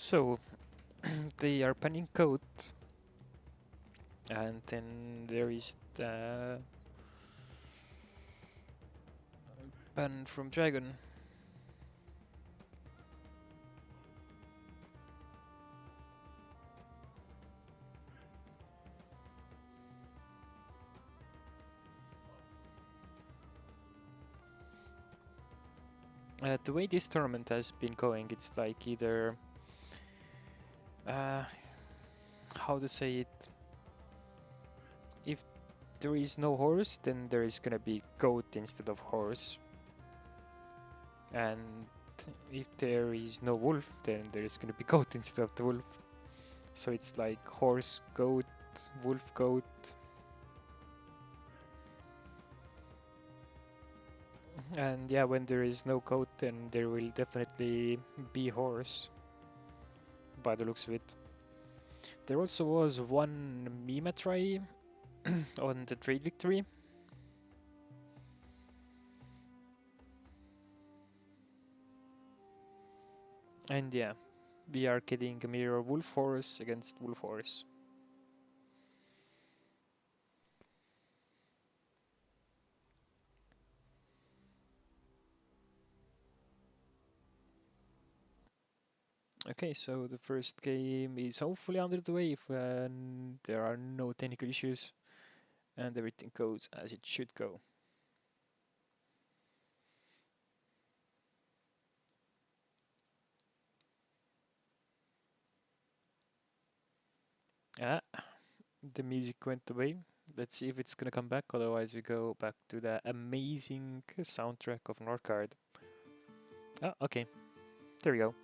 So they are banning code, and then there is the ban from Dragon. The way this tournament has been going, it's like either how to say it, if there is no horse, then there is gonna be goat instead of horse, and if there is no wolf, then there is gonna be goat instead of the wolf. So it's like horse, goat, wolf, goat. And yeah, when there is no goat, then there will definitely be horse, by the looks of it. There also was one Mima try on the trade victory. And yeah, we are getting a mirror wolf horse against wolf horse. Okay, so the first game is hopefully under the way if there are no technical issues and everything goes as it should go. Ah, the music went away. Let's see if it's gonna come back, otherwise we go back to the amazing soundtrack of Northgard. Oh, okay. There we go.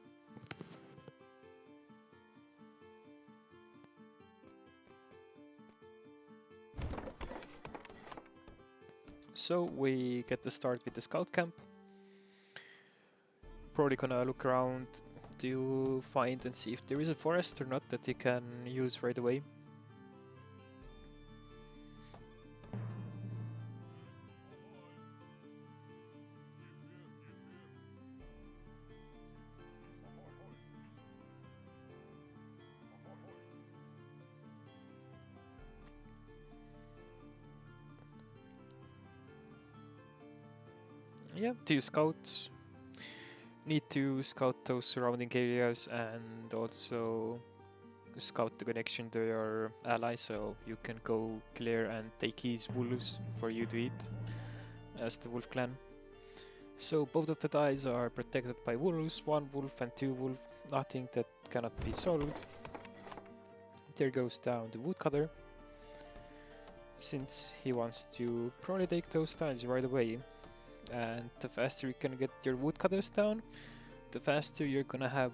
So we get to start with the scout camp. Probably gonna look around to find and see if there is a forest or not that you can use right away. Yeah, 2 scouts. Need to scout those surrounding areas and also scout the connection to your ally, so you can go clear and take his wolves for you to eat as the wolf clan. So both of the dice are protected by wolves, 1 wolf and 2 wolf, nothing that cannot be solved. There goes down the woodcutter, since he wants to probably take those tiles right away. And the faster you can get your woodcutters down, the faster you're gonna have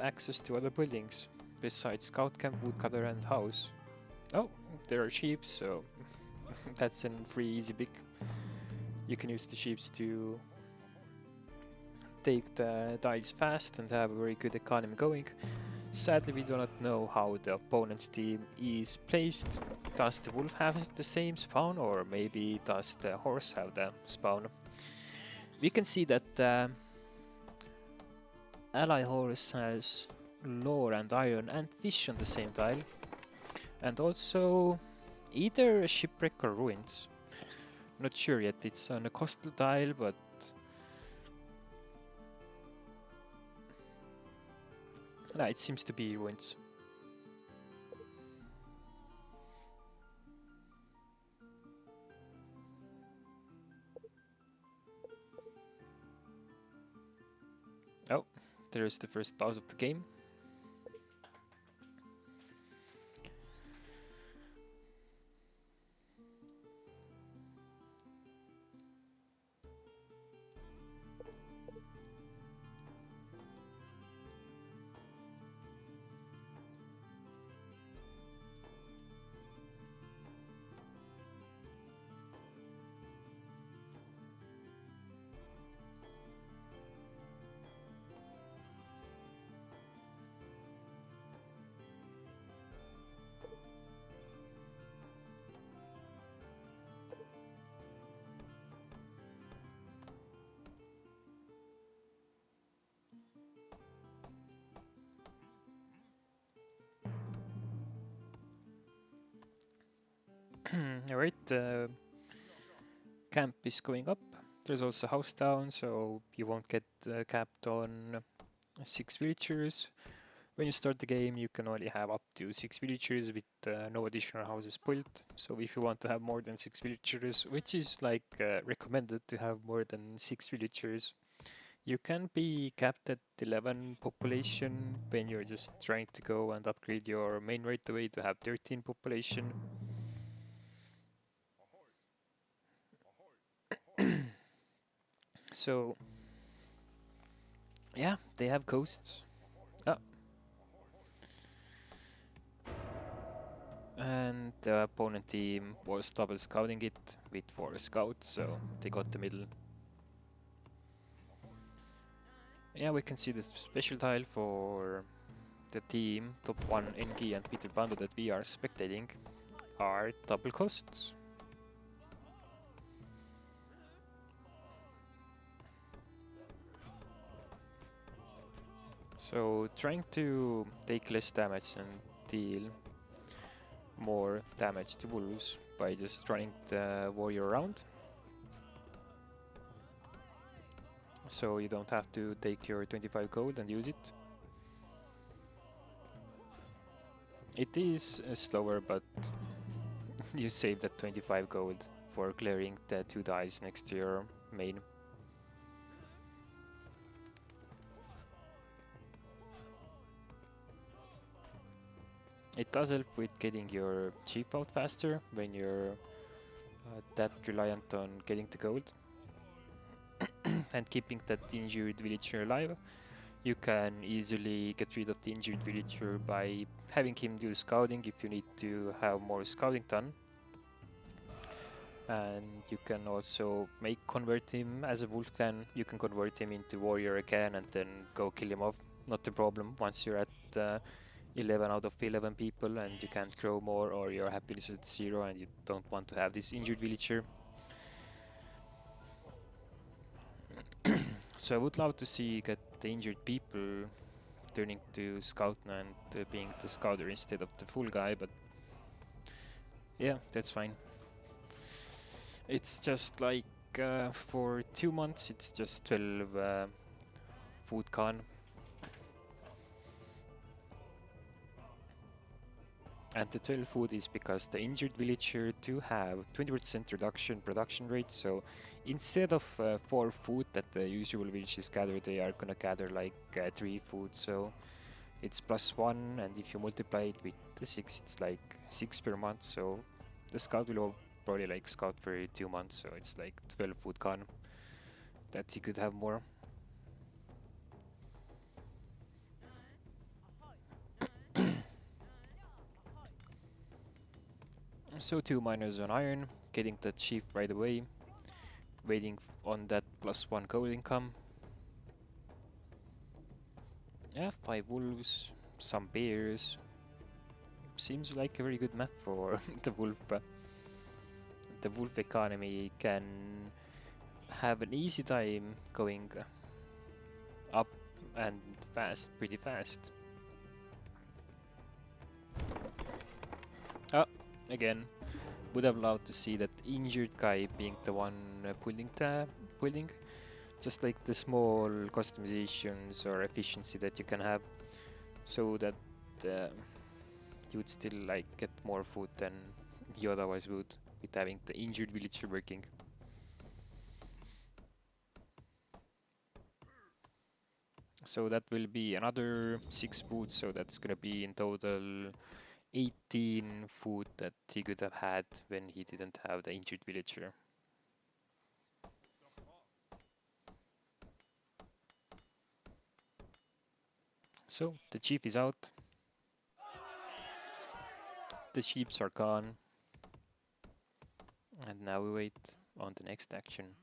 access to other buildings, besides scout camp, woodcutter and house. Oh, there are sheep, so that's a free easy pick. You can use the sheep to take the tiles fast and have a very good economy going. Sadly, we do not know how the opponent's team is placed. Does the wolf have the same spawn, or maybe does the horse have the spawn? We can see that the ally horse has lore and iron and fish on the same tile, and also either a shipwreck or ruins. Not sure yet, it's on a coastal tile, but no, it seems to be ruins. Oh, there's the first pause of the game. Alright, camp is going up. There's also house down, so you won't get capped on 6 villagers. When you start the game, you can only have up to 6 villagers with no additional houses built. So if you want to have more than 6 villagers, which is like recommended to have more than 6 villagers, you can be capped at 11 population when you're just trying to go and upgrade your main right away to have 13 population. So yeah, they have coasts. Oh. And the opponent team was double scouting it with 4 scouts, so they got the middle. Yeah, we can see the special tile for the team, top 1 Engi and Peter Bando that we are spectating are double costs. So trying to take less damage and deal more damage to wolves by just running the warrior around. So you don't have to take your 25 gold and use it. It is slower, but you save that 25 gold for clearing the 2 dice next to your main. It does help with getting your chief out faster when you're that reliant on getting the gold and keeping that injured villager alive. You can easily get rid of the injured villager by having him do scouting if you need to have more scouting done. And you can also convert him as a wolf clan. You can convert him into warrior again and then go kill him off. Not a problem once you're at 11 out of 11 people and you can't grow more, or your happiness at 0 and you don't want to have this injured villager. So I would love to see get the injured people turning to scout and being the scouter instead of the full guy, but yeah, that's fine. It's just like for 2 months it's just 12 food con. And the 12 food is because the injured villager do have 20% reduction production rate, so instead of 4 food that the usual villages gather, they are gonna gather like 3 food, so it's +1, and if you multiply it with the 6, it's like 6 per month, so the scout will probably like scout for 2 months, so it's like 12 food con that he could have more. So 2 miners on iron, getting the chief right away, waiting on that +1 gold income. Yeah, 5 wolves, some bears. Seems like a very good map for the wolf. The wolf economy can have an easy time going up and fast, pretty fast. Oh, again, would have loved to see that injured guy being the one pulling. Just like the small customizations or efficiency that you can have, so that you would still like get more food than you otherwise would with having the injured villager working. So that will be another 6 food, so that's gonna be in total 18 food that he could have had when he didn't have the injured villager. So the chief is out. The sheeps are gone. And now we wait on the next action.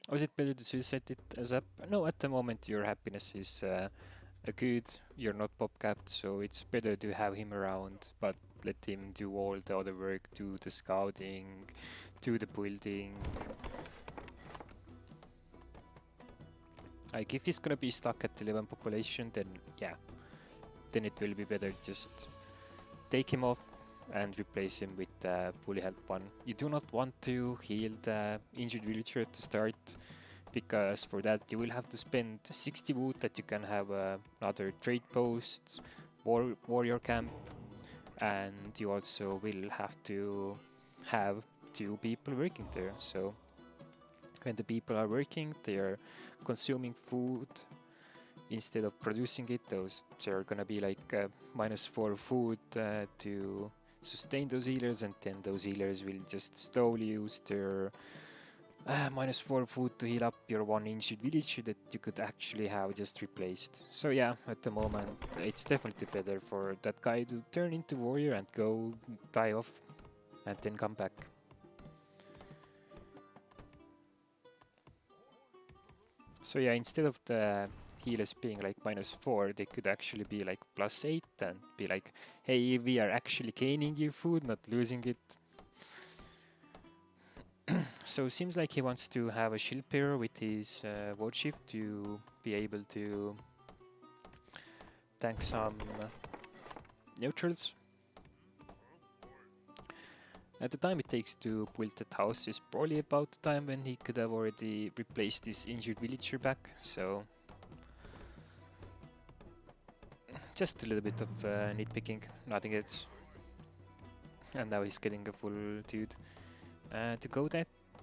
Or is it better to suicide it as up? No, at the moment your happiness is good. You're not pop capped, so it's better to have him around, but let him do all the other work, do the scouting, do the building. Like if he's gonna be stuck at 11 population, then yeah, then it will be better just take him off and replace him with a fully health one. You do not want to heal the injured villager to start, because for that you will have to spend 60 wood that you can have another trade post, warrior camp, and you also will have to have 2 people working there. So when the people are working, they are consuming food instead of producing it. They're gonna be like -4 food to sustain those healers, and then those healers will just slowly use their -4 food to heal up your 1 injured villager that you could actually have just replaced. So yeah, at the moment it's definitely better for that guy to turn into warrior and go die off and then come back. So yeah, instead of the healers being like -4, they could actually be like +8 and be like, hey, we are actually gaining you food, not losing it. So it seems like he wants to have a shield bearer with his ward shift to be able to tank some neutrals. At the time it takes to build that house is probably about the time when he could have already replaced this injured villager back, so just a little bit of nitpicking, nothing else. And now he's getting a full dude to go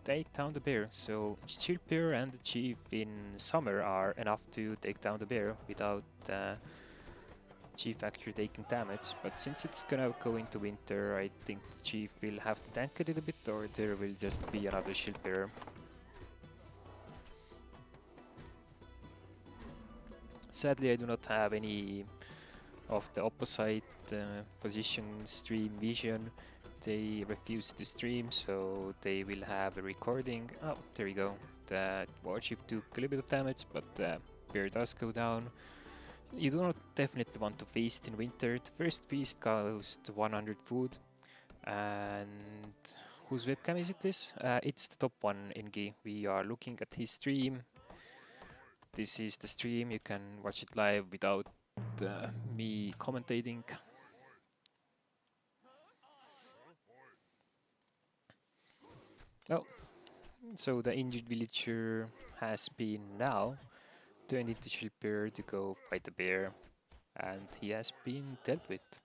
take down the bear. So shield bearer and the chief in summer are enough to take down the bear without chief actually taking damage, but since it's gonna go into winter, I think the chief will have to tank a little bit, or there will just be another shield bearer. Sadly, I do not have any of the opposite position stream vision. They refuse to stream, so they will have a recording. Oh, there we go. The warship took a little bit of damage, but the bear does go down. You do not definitely want to feast in winter. The first feast goes to 100 food. And whose webcam is it this? It's the top one in Gi. We are looking at his stream. This is the stream. You can watch it live without me commentating. Oh, so the injured villager has been now turned into shield bearer to go fight the bear, and he has been dealt with.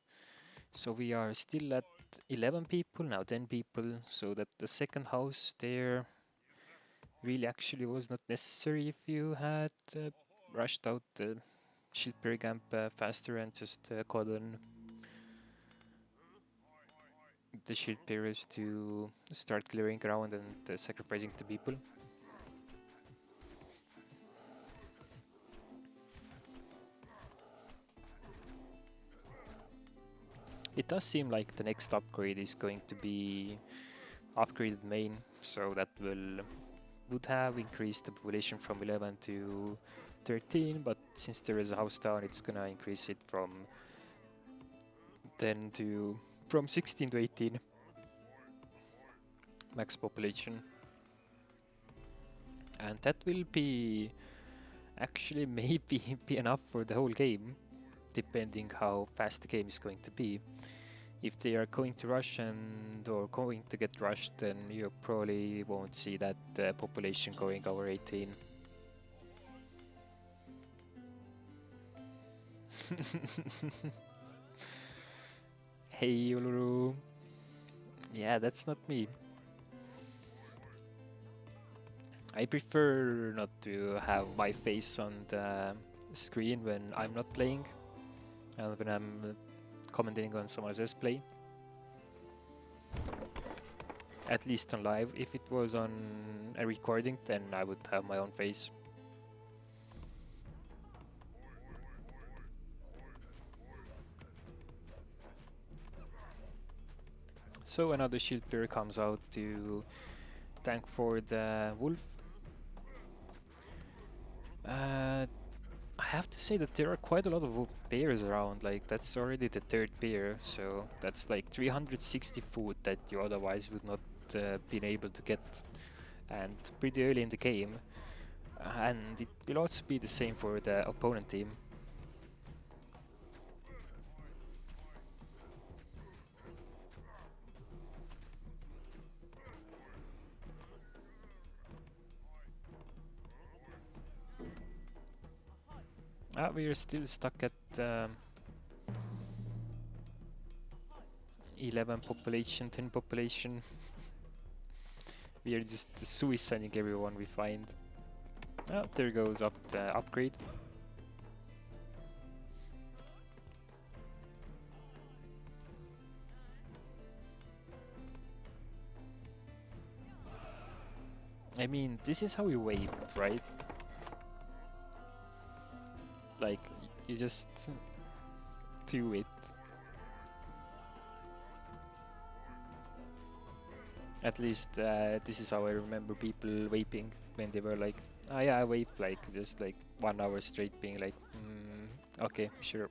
So we are still at 11 people, now 10 people, so that the second house there really actually was not necessary if you had rushed out the shield bearer camp faster and just called on the shield bearers to start clearing ground and sacrificing the people. It does seem like the next upgrade is going to be upgraded main, so that would have increased the population from 11 to 13, but since there is a house down, it's gonna increase it from 16 to 18 max population, and that will be actually maybe be enough for the whole game, depending how fast the game is going to be. If they are going to rush or going to get rushed, then you probably won't see that population going over 18. Hey Uluru. Yeah, that's not me. I prefer not to have my face on the screen when I'm not playing and when I'm commenting on someone else's play. At least on live. If it was on a recording, then I would have my own face. So another shield bearer comes out to tank for the wolf. I have to say that there are quite a lot of bears around, like that's already the 3rd bear, so that's like 360 food that you otherwise would not been able to get, and pretty early in the game. And it will also be the same for the opponent team. We are still stuck at 11 population, 10 population. We are just suiciding everyone we find. Oh, there goes up the upgrade. I mean, this is how you wave, right? Like, you just do it. At least this is how I remember people vaping when they were like, oh yeah, I vape like just like 1 hour straight, being like, okay, sure.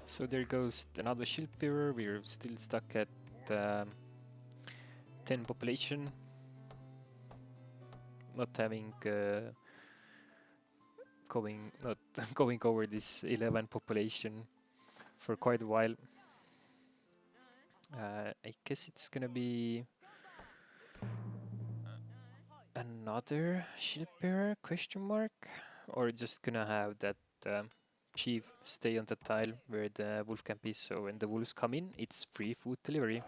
So there goes another shield bearer. We're still stuck at 10 population. Not having not going over this 11 population for quite a while. I guess it's gonna be another shield bearer, question mark, or just gonna have that chief stay on the tile where the wolf camp is, so when the wolves come in, it's free food delivery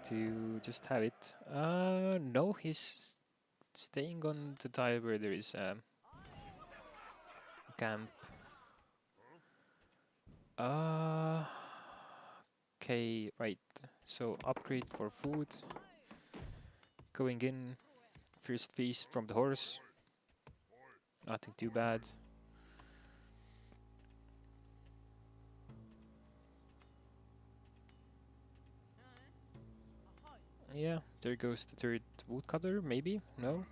to just have it. No, he's staying on the tile where there is a camp. Okay, right. So upgrade for food. Going in, first feast from the horse. Nothing too bad. Yeah, there goes the third woodcutter, maybe? No?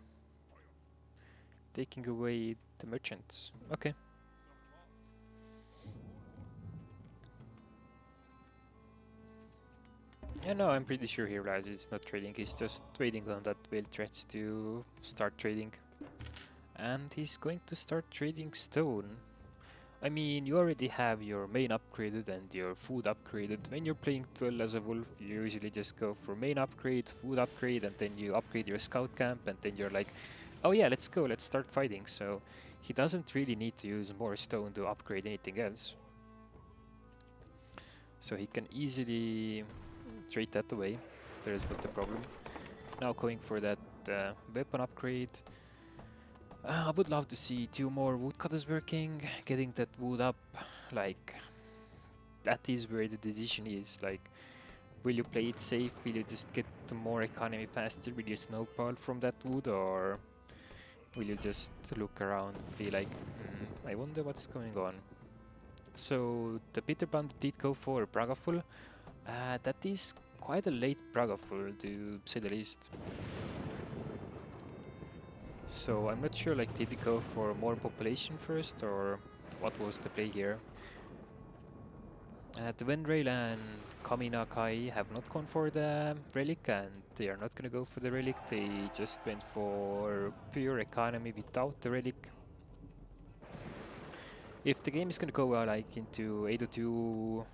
Taking away the merchants. Okay. Yeah, no, I'm pretty sure he realizes it's not trading, he's just waiting on that whale threats to start trading. And he's going to start trading stone. I mean, you already have your main upgraded and your food upgraded. When you're playing 12 as a wolf, you usually just go for main upgrade, food upgrade, and then you upgrade your scout camp, and then you're like, oh yeah, let's go, let's start fighting. So he doesn't really need to use more stone to upgrade anything else. So he can easily trade that away. There is not a problem. Now going for that weapon upgrade. I would love to see 2 more woodcutters working, getting that wood up. Like, that is where the decision is. Like, will you play it safe? Will you just get more economy faster? Will you snowball from that wood? Or will you just look around and be like, I wonder what's going on? So the Bitter Band did go for Bragaful. That is quite a late Bragaful, to say the least. So I'm not sure, like, did he go for more population first, or what was the play here? The Vendrail and Kamina Kai have not gone for the relic, and they are not gonna go for the relic. They just went for pure economy without the relic. If the game is gonna go like into 802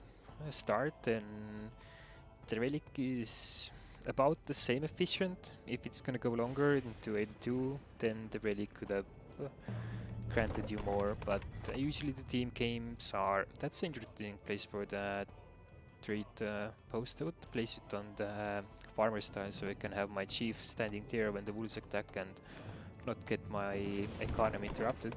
start, then the relic is about the same efficient. If it's gonna go longer into 82, then the relic could have granted you more, but usually the team games are... That's an interesting place for the trade post. I would place it on the farmer style, so I can have my chief standing there when the wolves attack and not get my economy interrupted.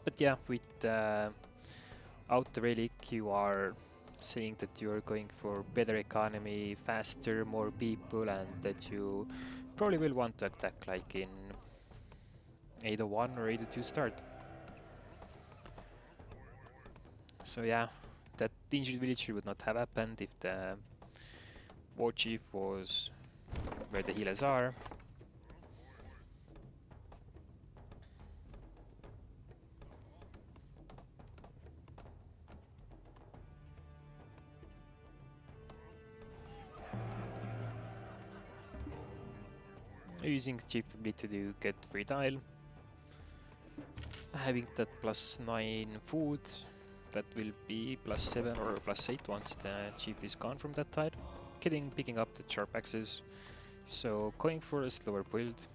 But yeah, with out the relic, you are saying that you're going for better economy, faster, more people, and that you probably will want to attack like in 801 or 802 start. So yeah, that injured villager would not have happened if the war chief was where the healers are. Using chief ability to get free tile. Having that +9 food, that will be +7 or +8 once the chief is gone from that tile. Picking up the sharp axes. So going for a slower build.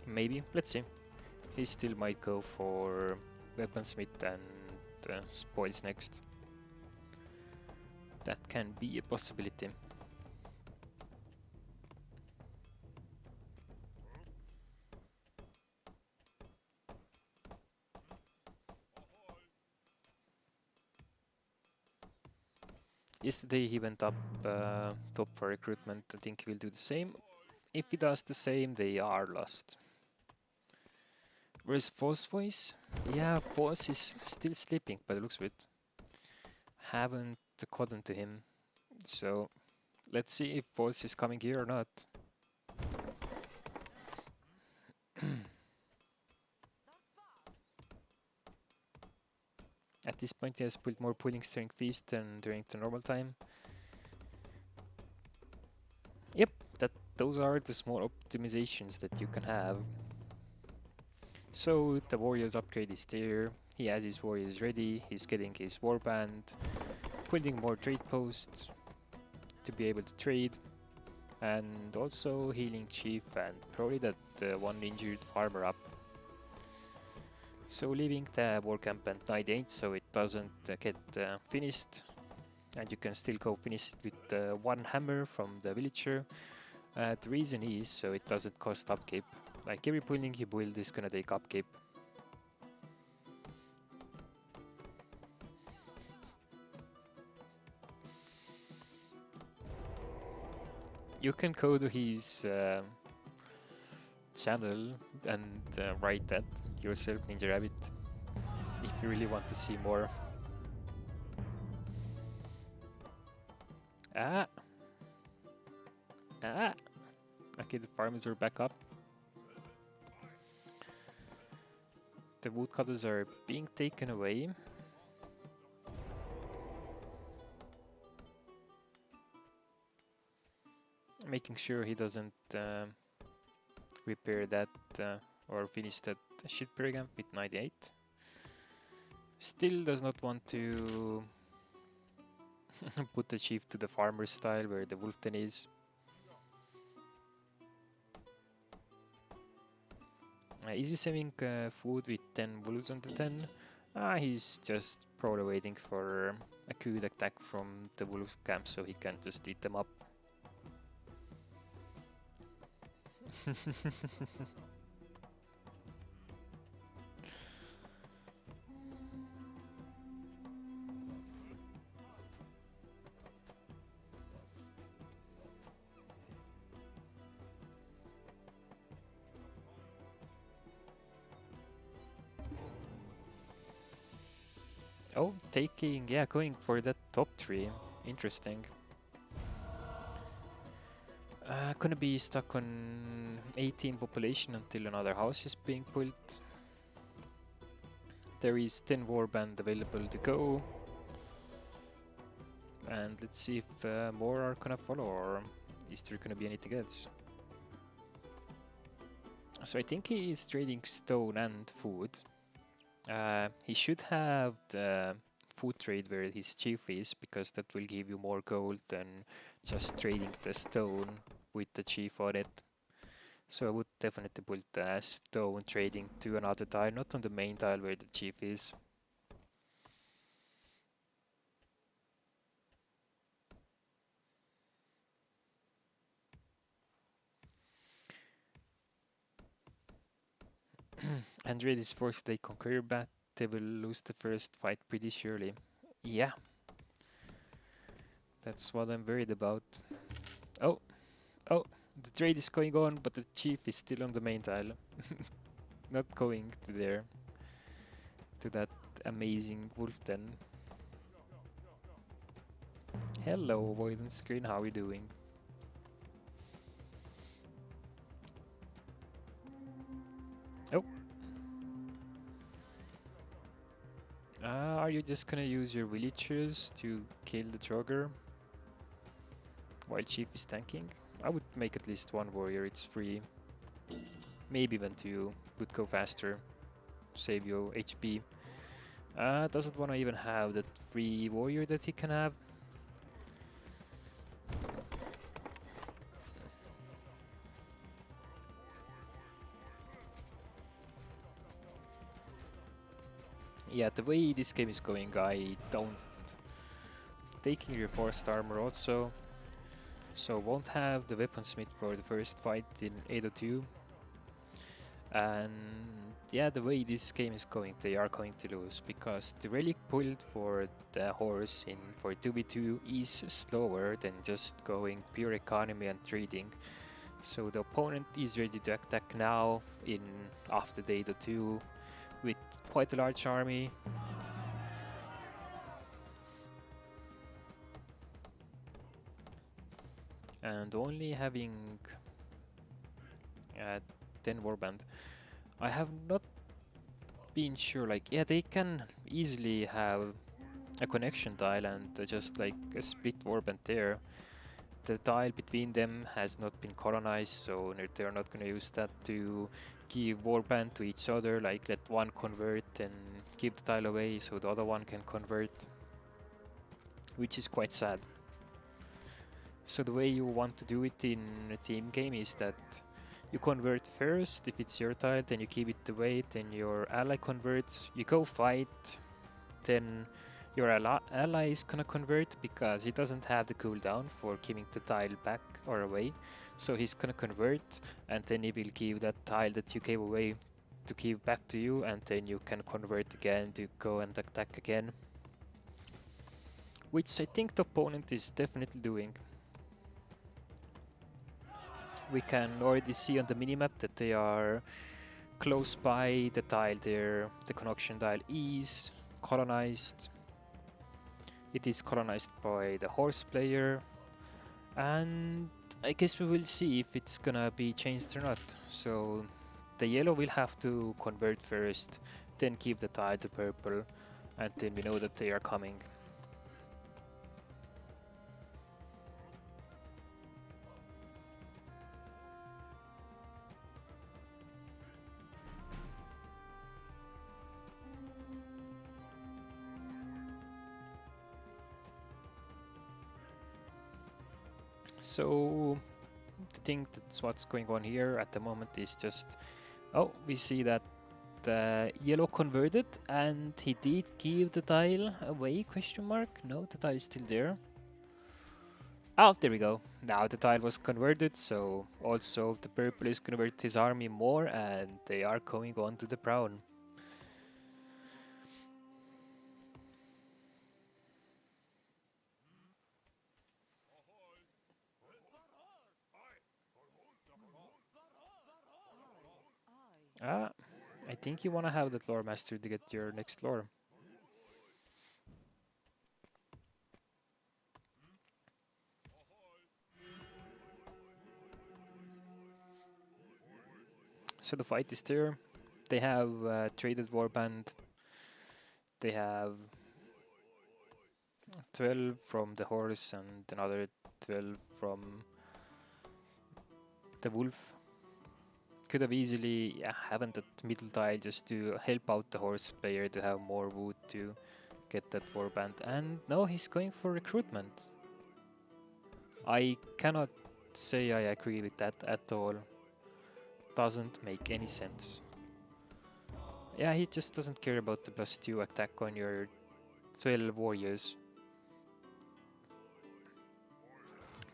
Maybe, let's see. He still might go for weaponsmith and spoils next. That can be a possibility. Yesterday he went up top for recruitment. I think he will do the same. If he does the same, they are lost. Where's False Voice? Yeah, False is still sleeping, but it looks good. Haven't caught to him. So let's see if False is coming here or not. At this point he has put more pullings during feast than during the normal time. Yep, those are the small optimizations that you can have. So the warriors upgrade is there, he has his warriors ready, he's getting his warband, putting more trade posts to be able to trade, and also healing chief and probably that one injured farmer up. So leaving the war camp at 98 so it doesn't get finished, and you can still go finish it with one hammer from the villager. The reason is so it doesn't cost upkeep. Like every pulling you build is gonna take upkeep. You can go to his channel and write that yourself, Ninja Rabbit, if you really want to see more. Okay, the farmers are back up. The woodcutters are being taken away. Making sure he doesn't repair that or finish that ship program with 98. Still does not want to put the chief to the farmer style where the wolf den is. Is he saving food with 10 wolves on the 10? He's just probably waiting for a good attack from the wolf camp so he can just eat them up. Oh, going for that top 3. Interesting. Gonna be stuck on 18 population until another house is being built. There is 10 warband available to go. And let's see if more are gonna follow, or is there gonna be anything else? So I think he is trading stone and food. He should have the food trade where his chief is, because that will give you more gold than just trading the stone with the chief on it. So I would definitely put the stone trading to another tile, not on the main tile where the chief is. And Red is forced to conquer, but they will lose the first fight pretty surely. Yeah. That's what I'm worried about. Oh, the trade is going on, but the chief is still on the main tile. Not going to there. To that amazing wolf den. Hello, Void Screen, how are you doing? Oh. Are you just gonna use your villagers to kill the Trogger while Chief is tanking? I would make at least one warrior, it's free. Maybe even two, would go faster, save your HP. Doesn't want to even have that free warrior that he can have. Yeah, the way this game is going, I don't... Taking reinforced armor also, so won't have the weaponsmith for the first fight in 802. And yeah, the way this game is going, they are going to lose, because the relic build for the horse in for 2v2 is slower than just going pure economy and trading. So the opponent is ready to attack now in after the 802 with quite a large army. And only having 10 warband. I have not been sure, like, yeah, they can easily have a connection tile and just like a split warband there. The tile between them has not been colonized, so they're not gonna use that to give warband to each other, like let one convert and give the tile away so the other one can convert, which is quite sad. So the way you want to do it in a team game is that you convert first, if it's your tile, then you keep it away, then your ally converts, you go fight, then your ally is gonna convert because he doesn't have the cooldown for giving the tile back or away. So he's gonna convert, and then he will give that tile that you gave away to give back to you, and then you can convert again to go and attack again. Which I think the opponent is definitely doing. We can already see on the minimap that they are close by the tile there. The connection tile is colonized. It is colonized by the horse player. And I guess we will see if it's gonna be changed or not. So the yellow will have to convert first, then give the tile to purple, and then we know that they are coming. So the thing that's what's going on here at the moment is just, oh, we see that yellow converted and he did give the tile away, question mark? No, the tile is still there. Oh, there we go. Now the tile was converted, so also the purple is convert his army more and they are going on to the brown. Ah, I think you want to have that lore master to get your next lore. So the fight is there. They have traded warband. They have 12 from the horse and another 12 from the wolf. Could have easily haven't that middle tile just to help out the horse player to have more wood to get that warband. And no, he's going for recruitment. I cannot say I agree with that at all. Doesn't make any sense. Yeah, he just doesn't care about the +2 attack on your 12 warriors.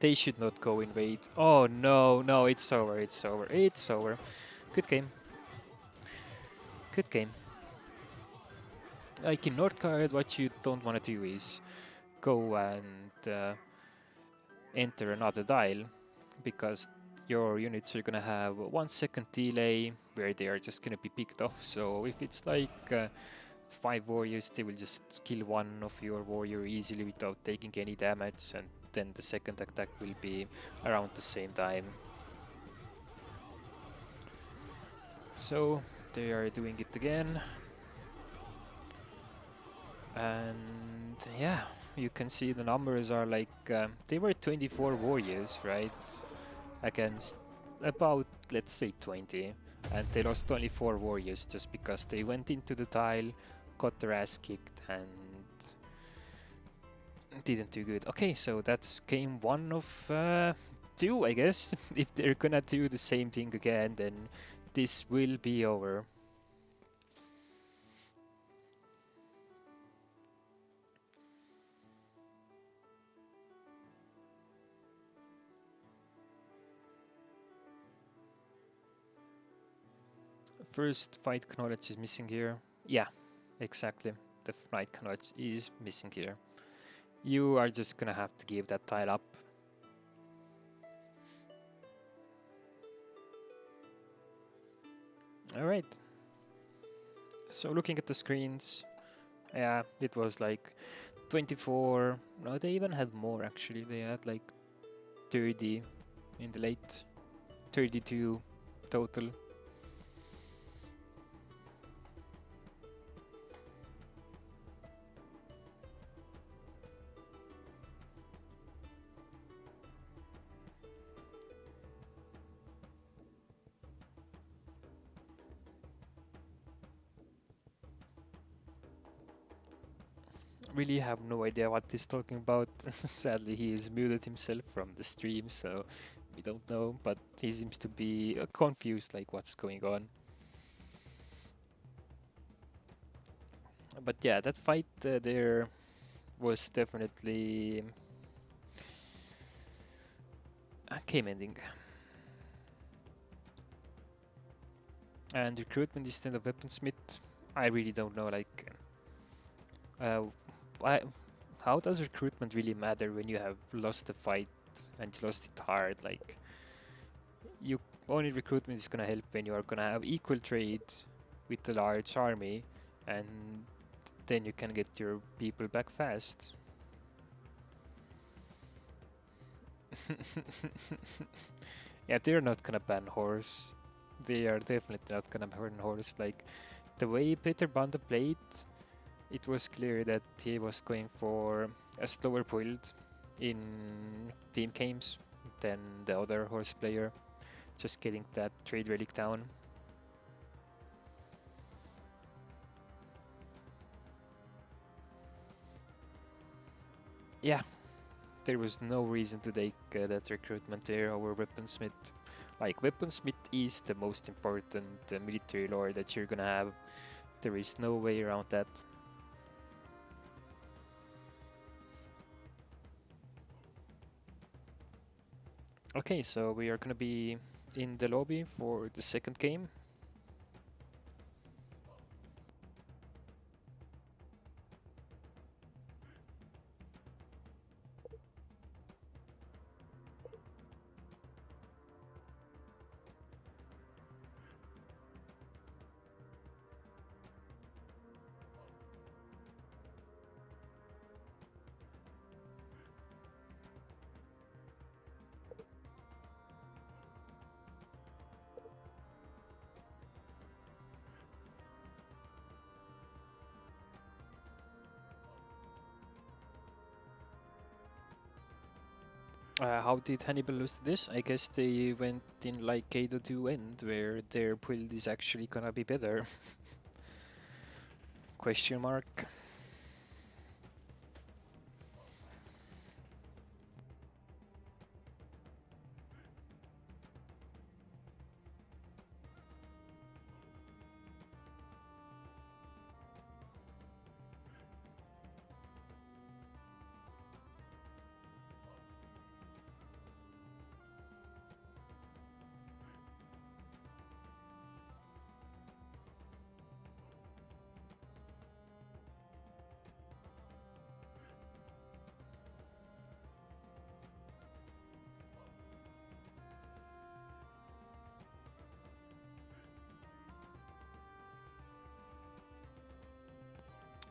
They should not go invade. Oh no, no, it's over, it's over, it's over. Good game. Good game. Like in Northgard, what you don't want to do is go and enter another tile, because your units are gonna have 1 second delay where they are just gonna be picked off. So if it's like 5 warriors, they will just kill one of your warrior easily without taking any damage, and then the second attack will be around the same time. So they are doing it again. And yeah, you can see the numbers are like, they were 24 warriors, right? against about, let's say, 20. And they lost only 4 warriors just because they went into the tile, got their ass kicked, and didn't do good. Okay, so that's game 1 of 2, I guess. If they're gonna do the same thing again, then this will be over. First fight knowledge is missing here. Yeah, exactly. The fight knowledge is missing here. You are just gonna have to give that tile up. Alright. So looking at the screens, yeah, it was like 24. No, they even had more actually. They had like 30 in the late. 32 total. Really have no idea what he's talking about. Sadly, he has muted himself from the stream, so we don't know, but he seems to be confused, like what's going on. But yeah, that fight there was definitely a game ending. And recruitment instead of weaponsmith, I really don't know, like, how does recruitment really matter when you have lost the fight and you lost it hard? Like, you only recruitment is gonna help when you are gonna have equal trade with the large army, and then you can get your people back fast. Yeah, they're not gonna ban horse. They are definitely not gonna ban horse. Like, the way Peter Banda played, it was clear that he was going for a slower build in team games than the other horse player, just getting that trade relic down. Yeah, there was no reason to take that recruitment there over weaponsmith. Like, weaponsmith is the most important military lore that you're gonna have. There is no way around that. Okay, so we are gonna be in the lobby for the second game. How did Hannibal lose this? I guess they went in like K2 end, where their build is actually gonna be better. Question mark.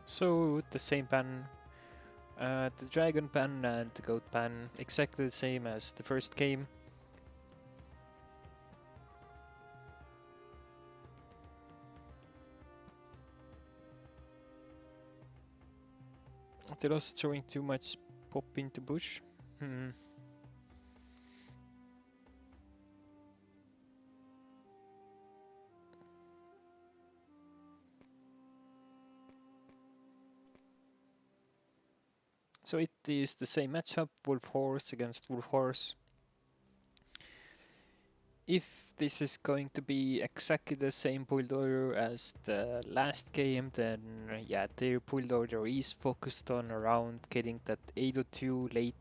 So the same ban, the dragon ban and the goat ban, exactly the same as the first game. They lost showing too much pop into bush. So it is the same matchup, Wolf Horse against Wolf Horse. If this is going to be exactly the same build order as the last game, then yeah, their build order is focused on around getting that 802 late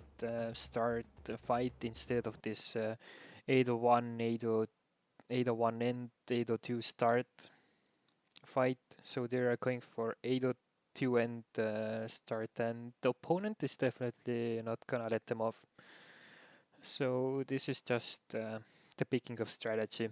start fight instead of this 801, 801 end, 802 start fight. So they are going for 802 end start, and the opponent is definitely not gonna let them off. So this is just the picking of strategy.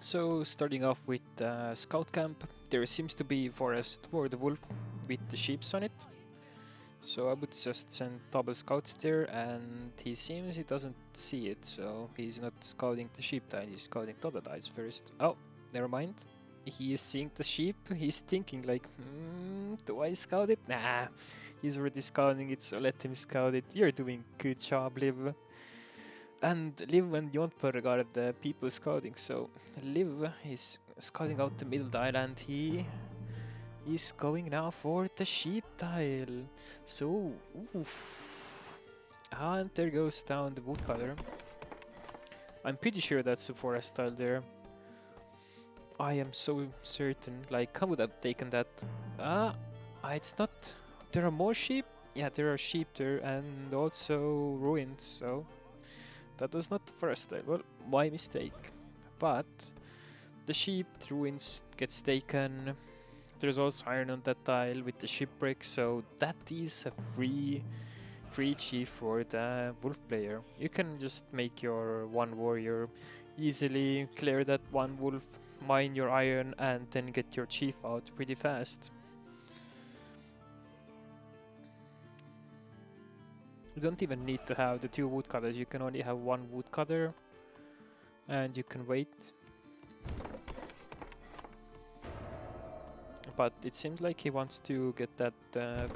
So starting off with scout camp, there seems to be forest for the wolf with the sheeps on it. So I would just send double scouts there, and he seems he doesn't see it, so he's not scouting the sheep tile, he's scouting the other tiles first. Oh, never mind. He is seeing the sheep, he's thinking like, do I scout it? Nah, he's already scouting it, so let him scout it. You're doing good job, Liv. And Liv and Jonper are the people scouting, so Liv is scouting out the middle tile, and he is going now for the sheep tile. So, oof. And there goes down the woodcutter. I'm pretty sure that's a forest tile there. I am so certain, like I would have taken that. It's not, there are more sheep? Yeah, there are sheep there, and also ruins, so that was not the first tile. Well, my mistake. But the sheep ruins gets taken. There's also iron on that tile with the shipwreck, so that is a free chief for the wolf player. You can just make your one warrior, easily clear that one wolf, mine your iron, and then get your chief out pretty fast. You don't even need to have the two woodcutters, you can only have one woodcutter, and you can wait. But it seems like he wants to get that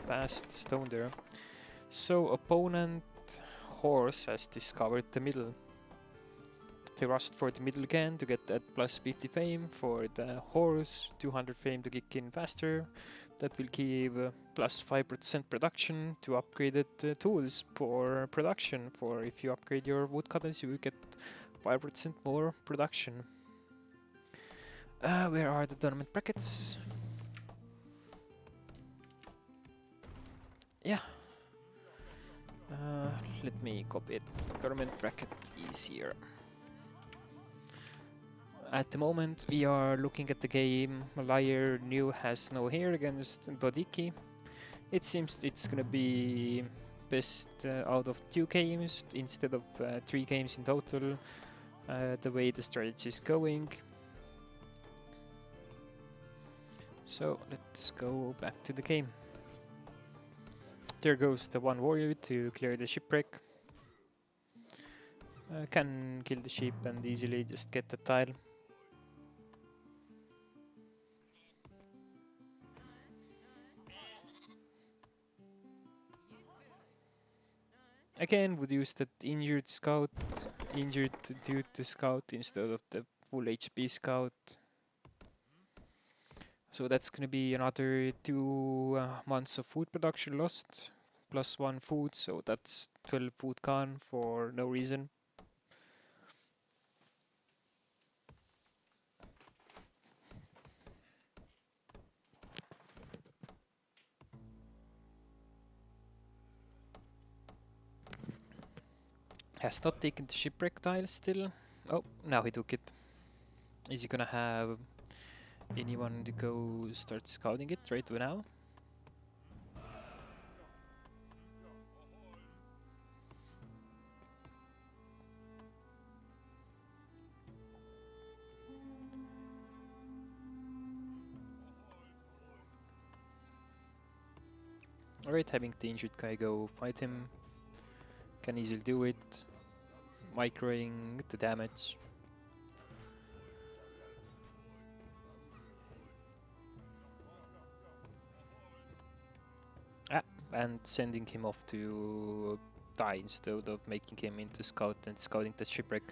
fast stone there. So opponent horse has discovered the middle. They rushed for the middle again to get that plus 50 fame for the horse, 200 fame to kick in faster. That will give plus 5% production to upgraded tools for production. For if you upgrade your woodcutters, you will get 5% more production. Where are the tournament brackets? Yeah. Let me copy it. Tournament bracket is here. At the moment, we are looking at the game. Liar New has no hair against Dodiki. It seems it's gonna be best out of 2 games instead of 3 games in total. The way the strategy is going. So let's go back to the game. There goes the one warrior to clear the shipwreck. Can kill the sheep and easily just get the tile. Again, would use that injured due to scout instead of the full HP scout. So that's gonna be another 2 months of food production lost, plus 1 food, so that's 12 food gone for no reason. Has not taken the shipwreck tile still. Oh, now he took it. Is he gonna have anyone to go start scouting it right now? Alright, having the injured guy go fight him. Can easily do it. Microing the damage. And sending him off to die instead of making him into scout and scouting the shipwreck.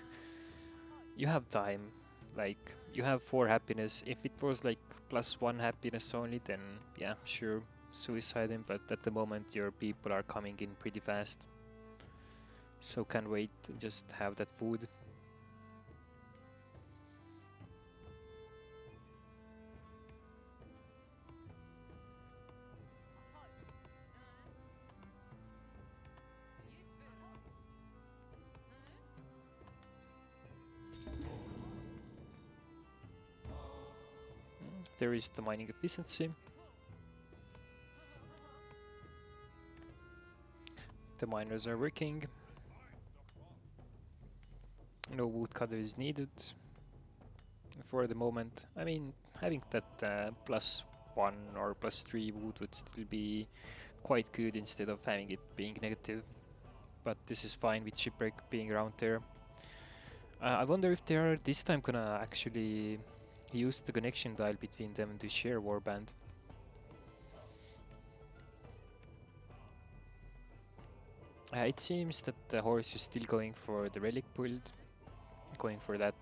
You have time, like you have 4 happiness. If it was like +1 happiness only, then yeah, sure, suicide him, but at the moment your people are coming in pretty fast. So can wait and just have that food. There is the mining efficiency. The miners are working. No woodcutter is needed for the moment. I mean, having that +1 or +3 wood would still be quite good instead of having it being negative. But this is fine with shipwreck being around there. I wonder if they are this time gonna actually use the connection dial between them to share warband. It seems that the horse is still going for the relic build, going for that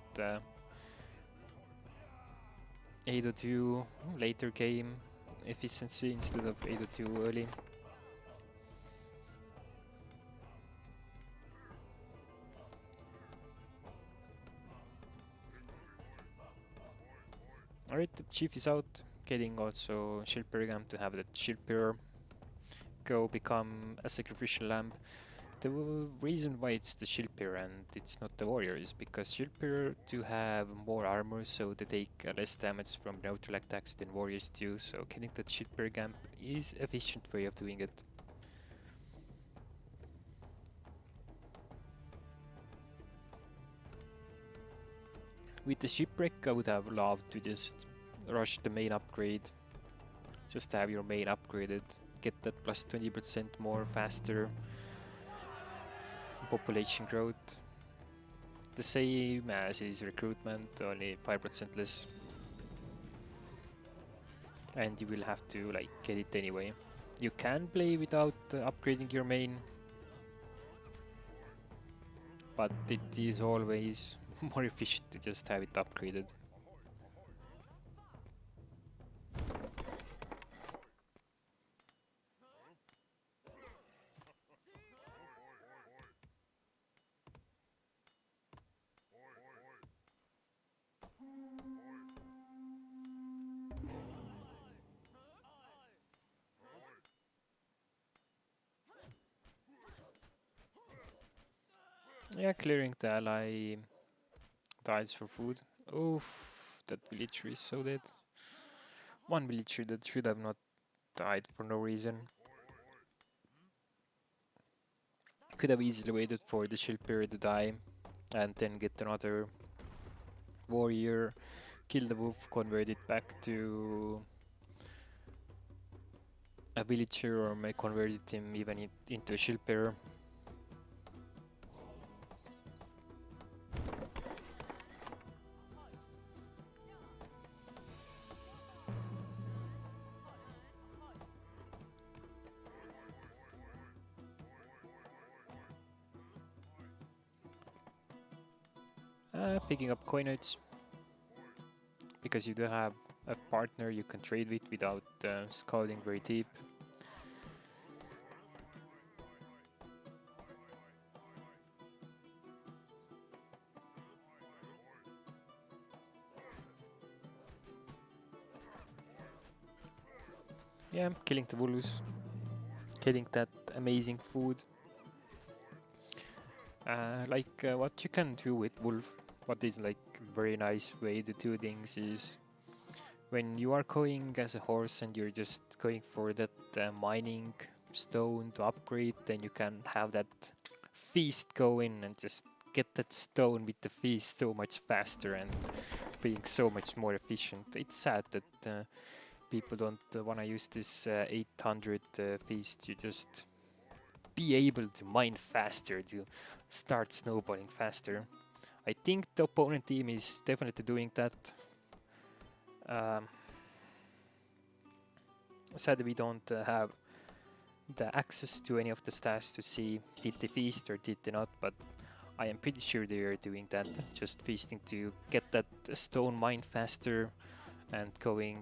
802 later game efficiency instead of 802 early. Alright, the chief is out, getting also shield perigam to have that shield mirror go become a sacrificial lamb. The reason why it's the shield mirror and it's not the warrior is because shield mirror do have more armor, so they take less damage from neutral attacks than warriors do, so getting that shield perigam is efficient way of doing it. With the shipwreck, I would have loved to just rush the main upgrade. Just have your main upgraded, get that +20% more faster population growth. The same as his recruitment, only 5% less. And you will have to like get it anyway. You can play without upgrading your main, but it is always more efficient to just have it upgraded. Yeah, clearing the ally dies for food. Oof, that villager is so dead. One villager that should have not died for no reason. Could have easily waited for the shield period to die and then get another warrior, kill the wolf, convert it back to a villager, or may convert him even into a shield bearer. Picking up coinoids, because you do have a partner you can trade with without scouting very deep. Yeah, killing the wolves, getting that amazing food. What you can do with wolf, what is like very nice way to do things is when you are going as a horse and you're just going for that mining stone to upgrade, then you can have that feast go in and just get that stone with the feast so much faster and being so much more efficient. It's sad that people don't want to use this 800 feast. You just be able to mine faster, to start snowballing faster. I think the opponent team is definitely doing that. Sadly, we don't have the access to any of the stats to see did they feast or did they not, but I am pretty sure they are doing that, just feasting to get that stone mined faster and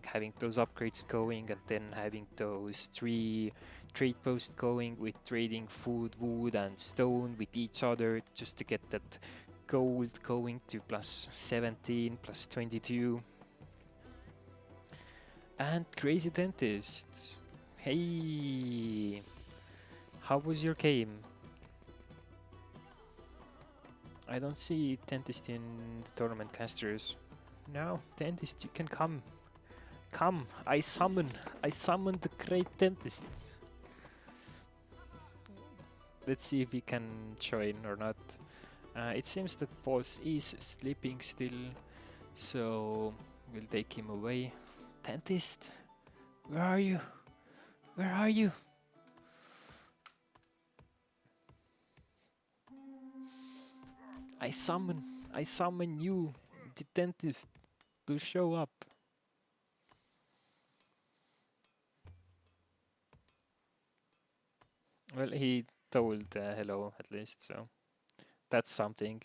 having those upgrades going, and then having those 3 trade posts going with trading food, wood and stone with each other, just to get that gold going to plus 17, plus 22. And Crazy Dentist, hey, how was your game? I don't see Dentist in the tournament casters. No, Dentist, you can come. Come, I summon the great Dentist. Let's see if he can join or not. It seems that False is sleeping still, so we'll take him away. Dentist, where are you? Where are you? I summon you, the Dentist, to show up. Well, he told hello at least, so that's something.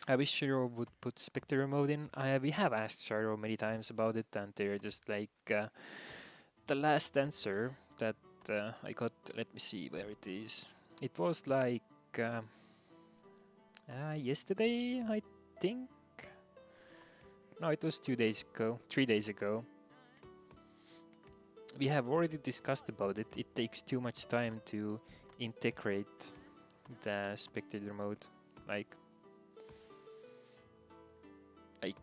I wish Shiro would put Spectre mode in. We have asked Shiro many times about it, and they're just like the last answer that I got. Let me see where it is. It was like yesterday, I think. No, it was 2 days ago, 3 days ago. We have already discussed about it. It takes too much time to integrate the spectator mode. Like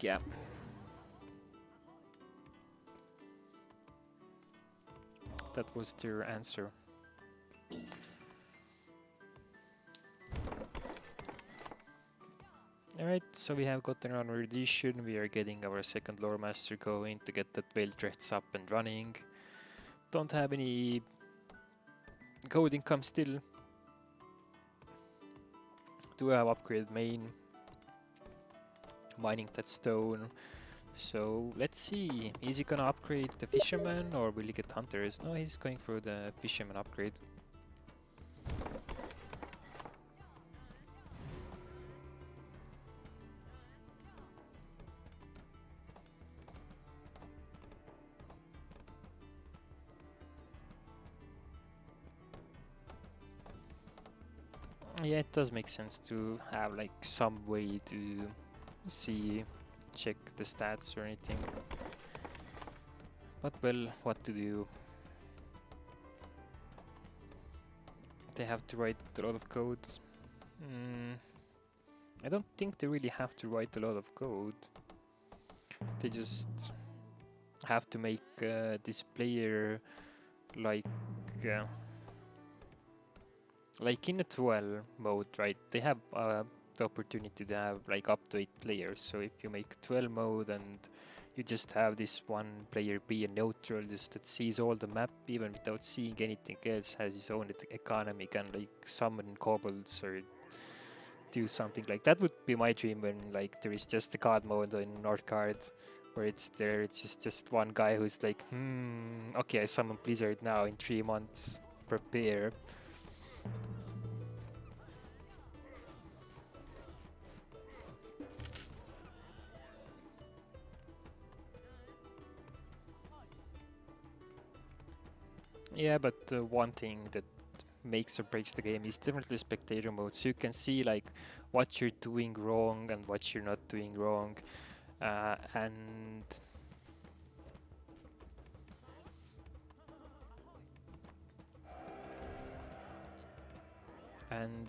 yeah. That was their answer. Alright, so we have gotten our edition. We are getting our second lore master going to get that veil threats up and running. Don't have any gold income still. Do have upgraded main, mining that stone. So let's see, is he gonna upgrade the fisherman or will he get hunters? No, he's going for the fisherman upgrade. Yeah, it does make sense to have like some way to check the stats or anything. But well, what to do? They have to write a lot of code. I don't think they really have to write a lot of code. They just have to make this player like in a 12 mode, right? They have the opportunity to have like up to 8 players. So if you make 12 mode and you just have this one player be a neutral, just that sees all the map even without seeing anything else, has his own economy, can like summon kobolds or do something like that. Would be my dream when like there is just a god mode in Northgard where it's just one guy who's like, okay, I summon Blizzard now in 3 months, prepare. Yeah, but one thing that makes or breaks the game is definitely spectator mode, so you can see like what you're doing wrong and what you're not doing wrong, and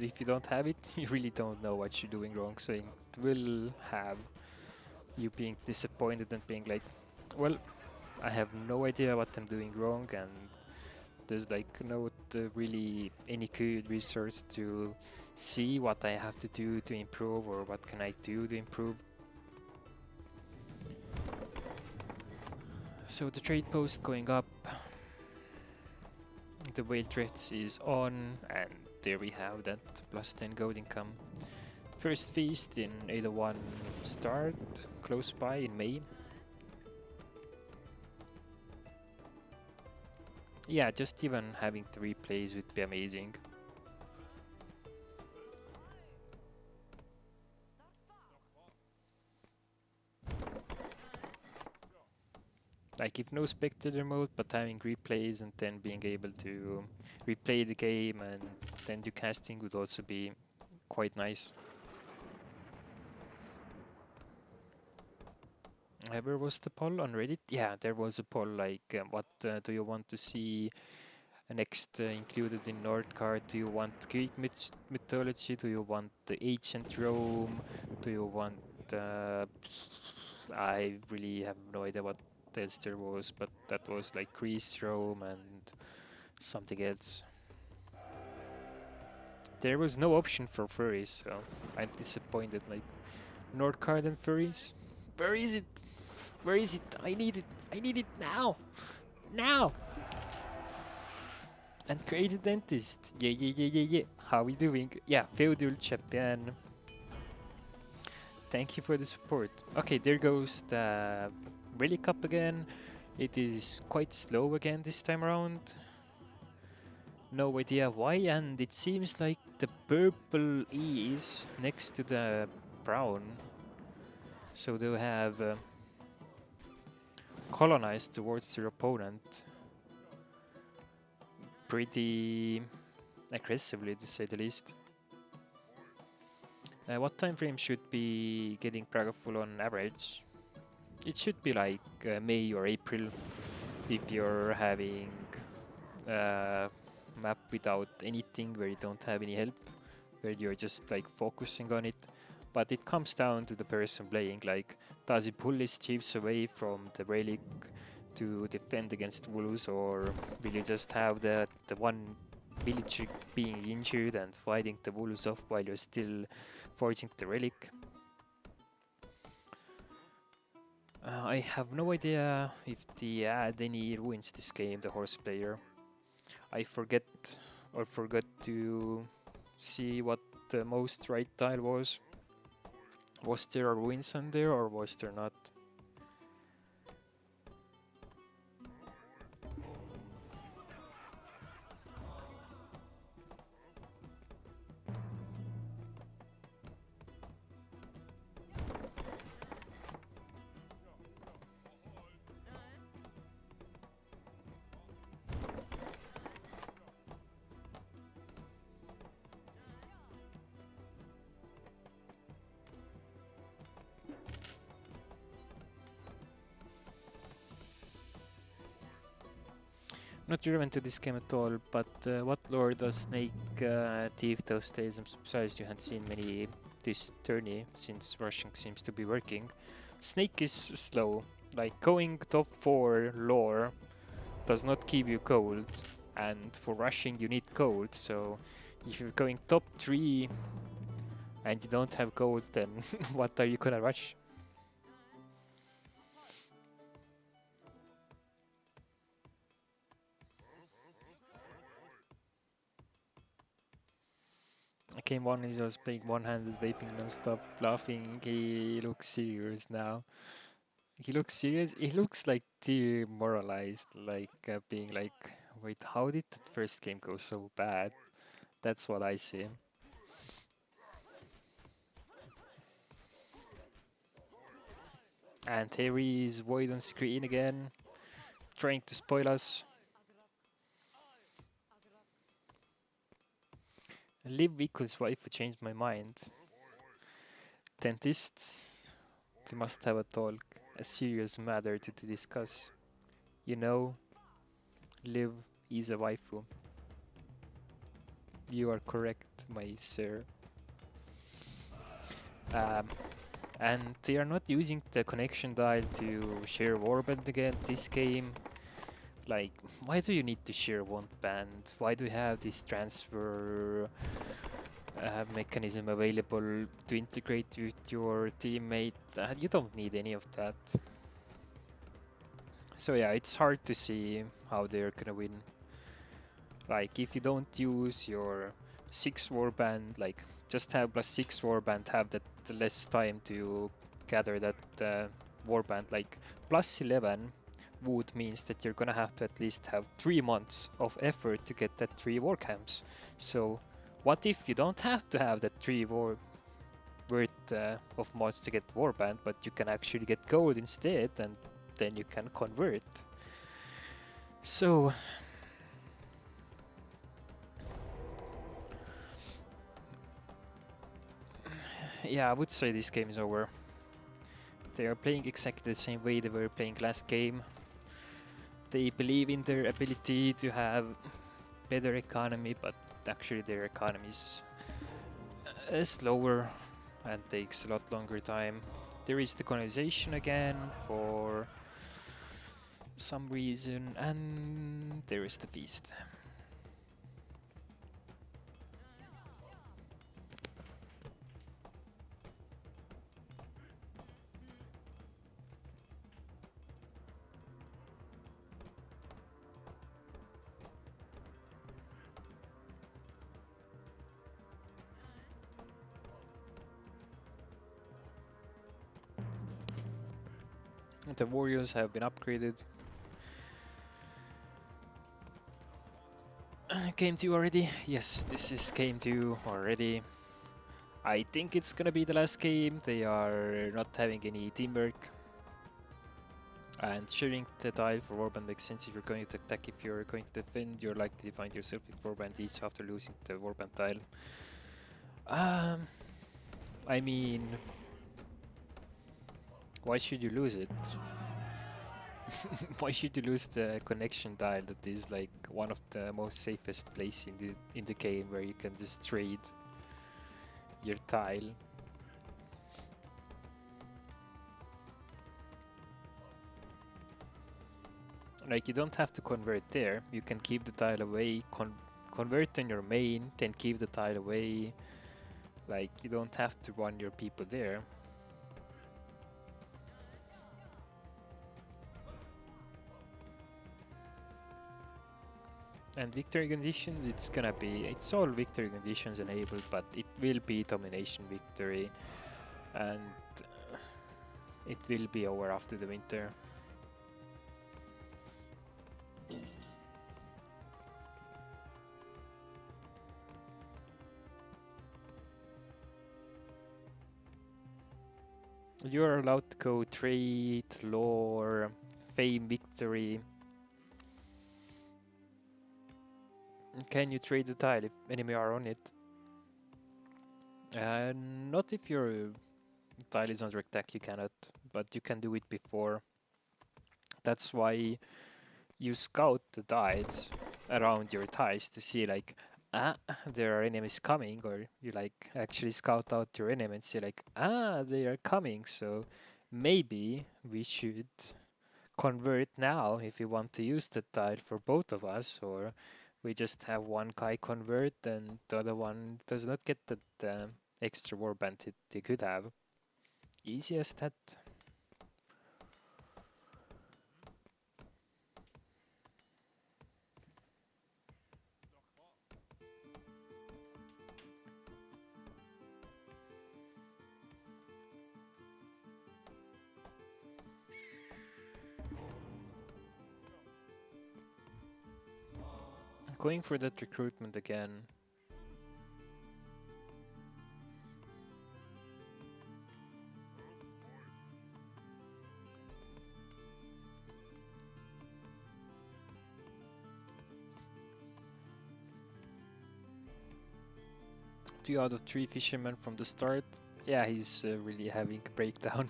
if you don't have it, you really don't know what you're doing wrong, so it will have you being disappointed and being like, well, I have no idea what I'm doing wrong, and there's like not really any good resource to see what I have to do to improve or what can I do to improve. So the trade post going up, the whale threats is on, and there we have that plus 10 gold income. First feast in 801 start, close by in May. Yeah, just even having 3 plays would be amazing. Like if no spectator mode, but having replays and then being able to replay the game and then do casting would also be quite nice. Where was the poll on Reddit? Yeah, there was a poll like, what do you want to see next included in Nordcard? Do you want Greek mythology? Do you want the ancient Rome? Do you want... I really have no idea what else there was, but that was like Greece, Rome, and something else. There was no option for furries, so I'm disappointed. Like, Nordcard and furries? Where is it? Where is it? I need it. I need it now. Now. And Crazy Dentist. Yeah. How we doing? Yeah, Feudal Champion. Thank you for the support. Okay, there goes the Relic up again. It is quite slow again this time around. No idea why, and it seems like the purple is next to the brown. So they'll have colonized towards their opponent pretty aggressively, to say the least. What time frame should be getting Pragaful on average? It should be like May or April if you're having a map without anything, where you don't have any help, where you're just like focusing on it. But it comes down to the person playing, like, does he pull his chiefs away from the relic to defend against wolves, or will you just have the one villager being injured and fighting the wolves off while you're still forging the relic? I have no idea if they add any ruins this game, the horse player. I forgot to see what the most right tile was. Was there a ruins on there, or was there not? Not relevant to this game at all, but what lore does Snake thief those days? I'm surprised you hadn't seen many this tourney, since rushing seems to be working. Snake is slow, like going top 4 lore does not give you gold, and for rushing you need gold, so if you're going top 3 and you don't have gold, then what are you gonna rush? Game 1 is just playing one-handed, vaping non-stop, laughing. He looks serious now. He looks serious. He looks like demoralized, like being like, wait, how did that first game go so bad? That's what I see. And here he is, Void on screen again, trying to spoil us. Live equals wife changed my mind. Dentists, we must have a talk, a serious matter to discuss. You know, Liv is a waifu. You are correct, my sir. And they are not using the connection dial to share warband again this game. Like, why do you need to share one band? Why do you have this transfer mechanism available to integrate with your teammate? You don't need any of that. So yeah, it's hard to see how they're gonna win. Like, if you don't use your 6 warband, like, just have +6 warband, have that less time to gather that warband. Like, +11 wood means that you're gonna have to at least have 3 months of effort to get that 3 war camps. So, what if you don't have to have that 3 war worth of mods to get warband, but you can actually get gold instead, and then you can convert. So yeah, I would say this game is over. They are playing exactly the same way they were playing last game. They believe in their ability to have better economy, but actually their economy is slower and takes a lot longer time. There is the colonization again for some reason, and there is the feast. The warriors have been upgraded. Game 2 already? Yes, this is game 2 already. I think it's gonna be the last game. They are not having any teamwork. And sharing the tile for warband makes sense if you're going to attack. If you're going to defend, you're likely to find yourself with warband each after losing the warband tile. I mean, why should you lose it? Why should you lose the connection tile that is like one of the most safest place in the game where you can just trade your tile? Like, you don't have to convert there. You can keep the tile away, convert on your main, then keep the tile away. Like, you don't have to run your people there. And victory conditions, it's all victory conditions enabled, but it will be domination victory, and it will be over after the winter. You are allowed to go trade, lore, fame, victory. Can you trade the tile if enemy are on it? Not if your tile is under attack, you cannot, but you can do it before. That's why you scout the tiles around your tiles to see, like, there are enemies coming, or you like actually scout out your enemy and see, like, they are coming, so maybe we should convert now if we want to use the tile for both of us, or we just have one guy convert and the other one does not get that extra warband they could have. Easy as that. Going for that recruitment again. Two out of 3 fishermen from the start. Yeah, he's really having a breakdown.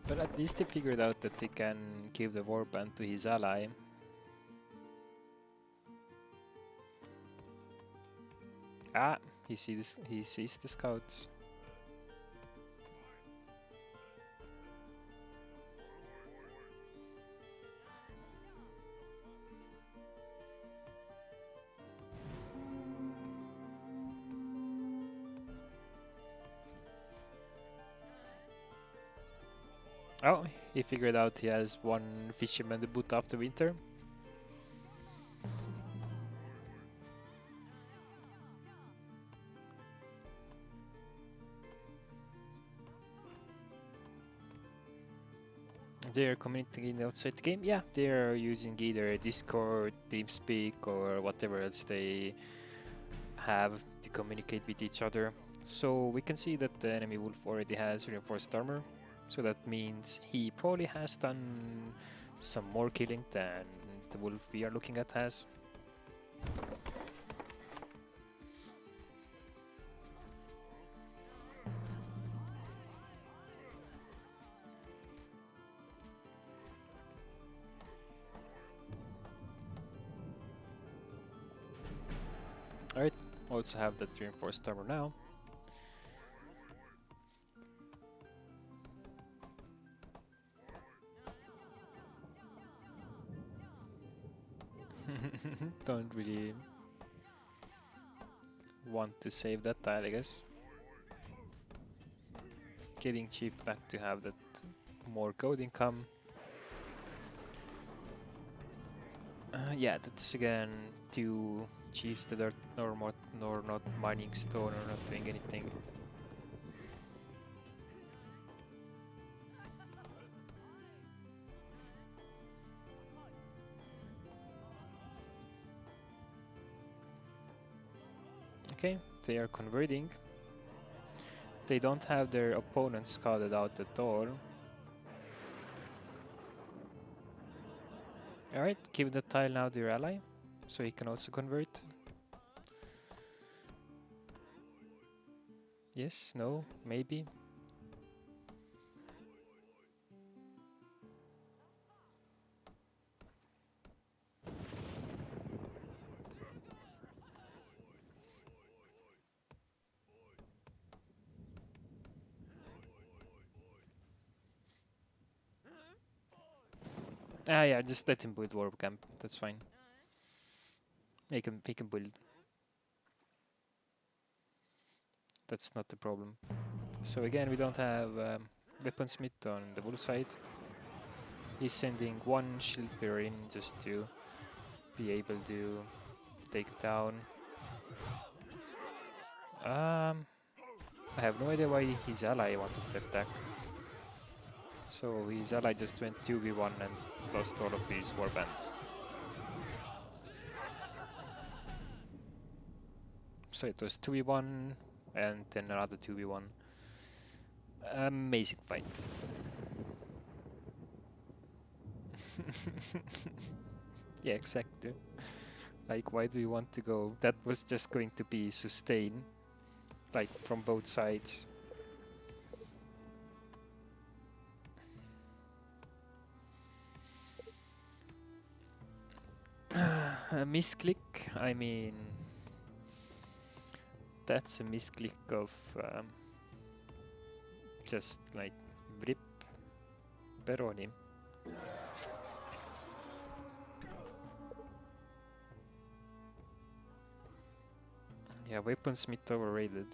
But at least he figured out that he can give the warband to his ally. He sees the scouts. Oh, he figured out he has one fisherman boot after winter. They're communicating outside the game. Yeah, they're using either Discord, TeamSpeak, or whatever else they have to communicate with each other. So we can see that the enemy wolf already has reinforced armor. So that means he probably has done some more killing than the wolf we are looking at has. Alright, also have that reinforced armor now. Don't really want to save that tile, I guess. Getting Chief back to have that more gold income. Yeah, that's again 2 chiefs that are nor not mining stone or not doing anything. Okay, they are converting. They don't have their opponents scouted out at all. Alright, give the tile now to your ally, so he can also convert. Yes, no, maybe. Ah yeah, just let him build warp camp, that's fine. He can build. That's not the problem. So again, we don't have weaponsmith on the wolf side. He's sending 1 shield bearer in just to be able to take it down. I have no idea why his ally wanted to attack. So his ally just went 2v1 and lost all of these warbands. So it was 2v1 and then another 2v1. Amazing fight. Yeah, exactly. Like, why do you want to go? That was just going to be sustain, like, from both sides. A misclick, I mean, that's a misclick of just like rip Peroni. Yeah, weaponsmith overrated.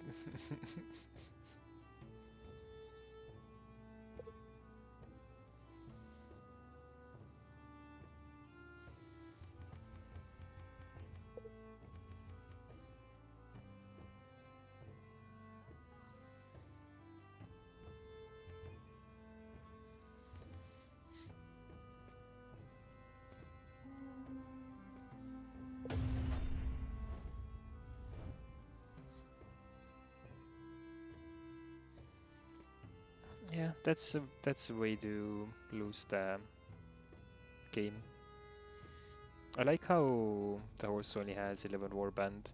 Yeah, that's a way to lose the game. I like how the horse only has 11 warband.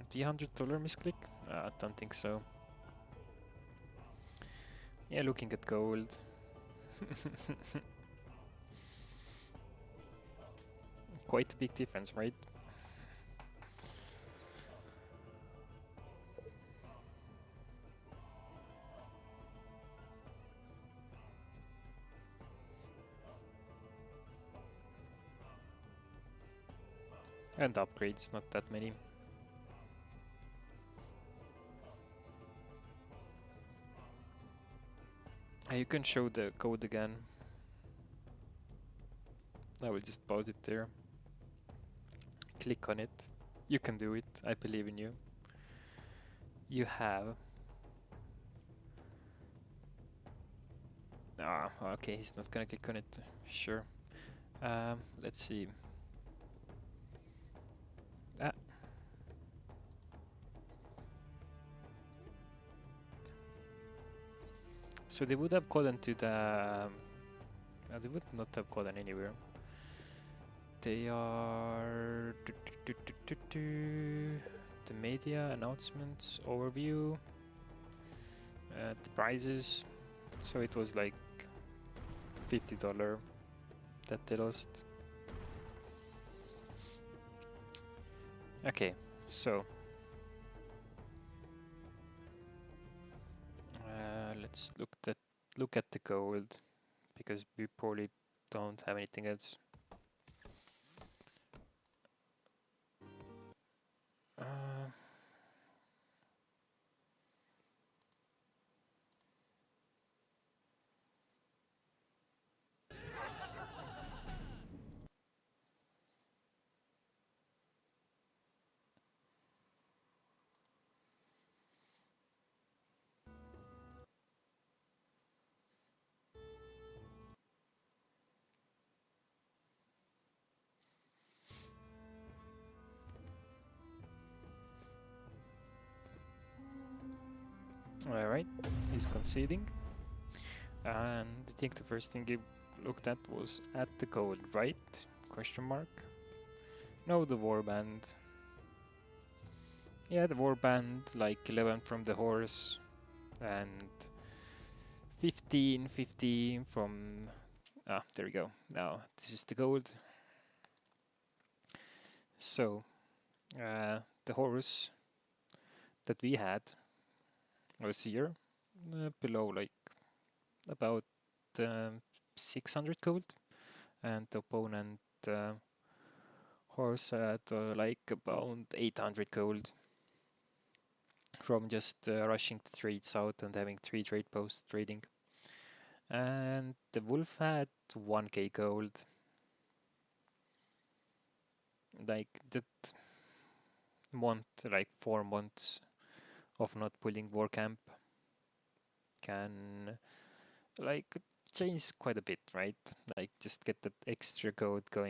$300 misclick? I don't think so. Yeah, looking at gold. Quite a big difference, right? And upgrades, not that many. You can show the code again. I will just pause it there. Click on it. You can do it. I believe in you. You have. Ah, okay, he's not gonna click on it. Sure. Let's see. Ah. So they would have gotten to the... they would not have gotten anywhere. They are... The media, announcements, overview, the prizes. So it was like $50 that they lost. Okay, so let's look at the gold, because we probably don't have anything else. Alright, he's conceding. And I think the first thing he looked at was at the gold, right? Question mark. No, the warband. Yeah, the warband, like 11 from the horse, and 15 from... Ah, there we go. Now, this is the gold. So, the horse that we had was here, below like about 600 gold, and the opponent horse had like about 800 gold from just rushing the trades out and having 3 trade posts trading. And the wolf had 1k gold. Like that month, like 4 months of not pulling war camp can like change quite a bit, right? Like just get that extra gold going